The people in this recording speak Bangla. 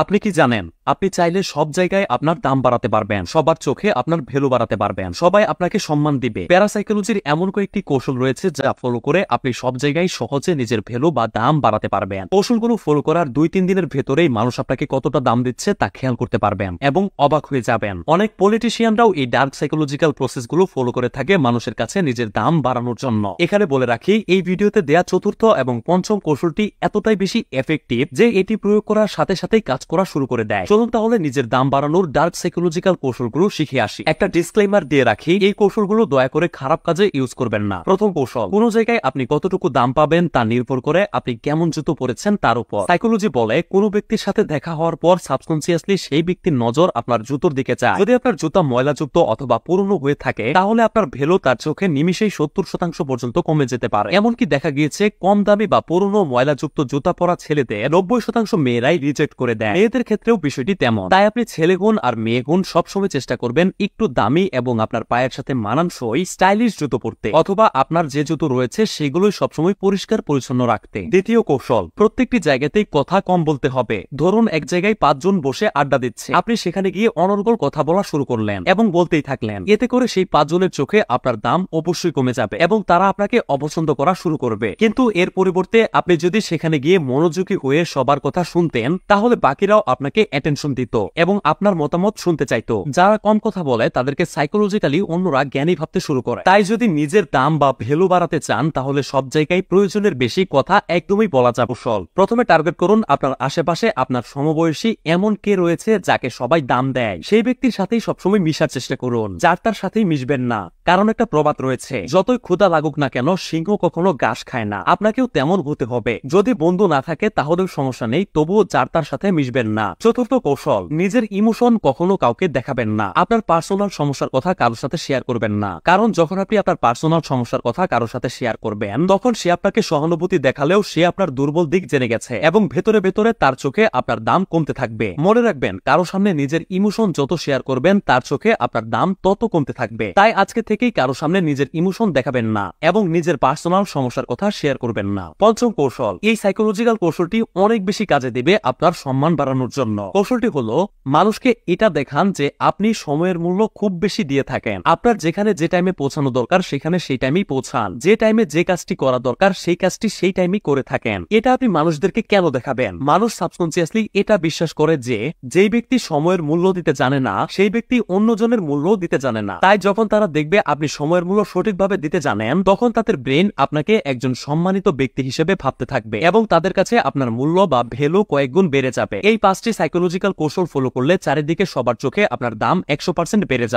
আপনি কি জানেন আপনি চাইলে সব জায়গায় আপনার দাম বাড়াতে পারবেন, সবার চোখে আপনার ভ্যালু বাড়াতে পারবেন, সবাই আপনাকে সম্মান দিবে। প্যারাসাইকোলজির এমন কয়েকটি কৌশল রয়েছে যা ফলো করে আপনি সব জায়গায় সহজে নিজের ভ্যালু বা দাম বাড়াতে পারবেন। কৌশলগুলো ফলো করার 2-3 দিনের ভেতরেই মানুষ আপনাকে কতটা দাম দিচ্ছে তা খেয়াল করতে পারবেন এবং অবাক হয়ে যাবেন। অনেক পলিটিশিয়ানরাও এই ডার্ক সাইকোলজিক্যাল প্রসেসগুলো ফলো করে থাকে মানুষের কাছে নিজের দাম বাড়ানোর জন্য। এখানে বলে রাখি, এই ভিডিওতে দেয়া চতুর্থ এবং পঞ্চম কৌশলটি এতটাই বেশি এফেক্টিভ যে এটি প্রয়োগ করার সাথে সাথেই কাজ করা শুরু করে দেয়। চলুন তাহলে নিজের দাম বাড়ানোর ডার্ক সাইকোলজিক্যাল কৌশলগুলো শিখে আসি। একটা ডিসক্লেইমার দিয়ে রাখি, এই কৌশলগুলো দয়া করে খারাপ কাজে ইউজ করবেন না। প্রথম কৌশল, কোন জায়গায় আপনি কতটুকু দাম পাবেন তা নির্ভর করে আপনি কেমন জুতো পরেছেন তার উপর। সাইকোলজি বলে, কোন ব্যক্তির সাথে দেখা হওয়ার পর সাবকনসিয়াসলি সেই ব্যক্তির নজর আপনার জুতোর দিকে যায়। যদি আপনার জুতা ময়লাযুক্ত অথবা পুরনো হয়ে থাকে তাহলে আপনার ভ্যালু তার চোখে নিমিষেই 70% পর্যন্ত কমে যেতে পারে। এমনকি দেখা গিয়েছে কম দামি বা পুরনো ময়লাযুক্ত জুতা পরা ছেলেদের 90% মেয়েরাই রিজেক্ট করে দেয়। মেয়েদের ক্ষেত্রেও বিষয়টি তেমন। তাই আপনি ছেলেগুণ আর মেয়েগুণ সবসময় চেষ্টা করবেন একটু দামি এবং আপনার পায়ের সাথে মানানসই স্টাইলিশ জুতো পরতে, অথবা আপনার যে জুতো রয়েছে সেগুলোই সবসময় পরিষ্কার পরিচ্ছন্ন রাখতে। দ্বিতীয় কৌশল, প্রত্যেকটি জায়গাতেই কথা কম বলতে হবে। ধরুন এক জায়গায় 5 জন বসে আড্ডা দিচ্ছে, আপনি সেখানে গিয়ে অনর্গল কথা বলা শুরু করলেন এবং বলতেই থাকলেন। এতে করে সেই 5 জনের চোখে আপনার দাম অবশ্যই কমে যাবে এবং তারা আপনাকে অপছন্দ করা শুরু করবে। কিন্তু এর পরিবর্তে আপনি যদি সেখানে গিয়ে মনোযোগী হয়ে সবার কথা শুনতেন তাহলে বাকিরাও আপনাকে অ্যাটেনশন দিত এবং আপনার মতামত শুনতে চাইতো। যারা কম কথা বলে তাদেরকে সাইকোলজিক্যালি অন্যরা জ্ঞানী ভাবতে শুরু করে। তাই যদি নিজের দাম বা ভ্যালু বাড়াতে চান তাহলে সব জায়গায় প্রয়োজনের বেশি কথা একদমই বলা যাবে। প্রথমে টার্গেট করুন আপনার আশেপাশে আপনার সমবয়সী এমন কে রয়েছে যাকে সবাই দাম দেয়। সেই ব্যক্তির সাথেই সবসময় মিশার চেষ্টা করুন, যার তার সাথেই মিশবেন না। কারণ একটা প্রবাদ রয়েছে, যতই ক্ষুধা লাগুক না কেন সিংহ কখনো ঘাস খায় না। আপনাকেও তেমন হতে হবে। যদি বন্ধু না থাকে তাহলেও সমস্যা নেই, তবুও যার তার সাথে মিশবেন না। চতুর্থ কৌশল, নিজের ইমোশন কখনো কাউকে দেখাবেন না। আপনার পার্সোনাল সমস্যার কথা কারোর সাথে শেয়ার করবেন না, কারণ যখন আপনি আপনার পার্সোনাল সমস্যার কথা কারোর সাথে শেয়ার করবেন তখন সে আপনাকে সহানুভূতি দেখালেও সে আপনার দুর্বল দিক জেনে গেছে এবং ভেতরে ভেতরে তার চোখে আপনার দাম কমতে থাকবে। মনে রাখবেন, কারো সামনে নিজের ইমোশন যত শেয়ার করবেন তার চোখে আপনার দাম তত কমতে থাকবে। তাই আজকে থেকেই কারো সামনে নিজের ইমোশন দেখাবেন না এবং নিজের পার্সোনাল সমস্যার কথা শেয়ার করবেন না। পঞ্চম কৌশল, এই সাইকোলজিক্যাল কৌশলটি অনেক বেশি কাজে দিবে আপনার সম্মান বাড়ানোর জন্য। কৌশলটি হলো, মানুষকে এটা দেখান যে আপনি সময়ের মূল্য খুব বেশি দিয়ে থাকেন। আপনার যেখানে যে টাইমে পৌঁছানো দরকার সেখানে সেই টাইমেই পৌঁছান। যে টাইমে যে কাজটি করা দরকার সেই কাজটি সেই টাইমেই করে থাকেন। এটা আপনি মানুষদেরকে কেন দেখাবেন? মানুষ সাবকনসিয়াসলি এটা বিশ্বাস করে যে যেই ব্যক্তি সময়ের মূল্য দিতে জানে না সেই ব্যক্তি অন্যজনের মূল্য দিতে জানে না। তাই যখন তারা দেখবে আপনি সময়ের মূল্য সঠিকভাবে দিতে জানেন তখন তাদের ব্রেন আপনাকে একজন সম্মানিত ব্যক্তি হিসেবে ভাবতে থাকবে এবং তাদের কাছে আপনার মূল্য বা ভ্যালু কয়েক গুণ বেড়ে যাবে। এই 5টি সাইকোলজিক্যাল কৌশল ফলো করলে চারিদিকে সবার চোখে আপনার দাম 100% বেড়ে যাবে।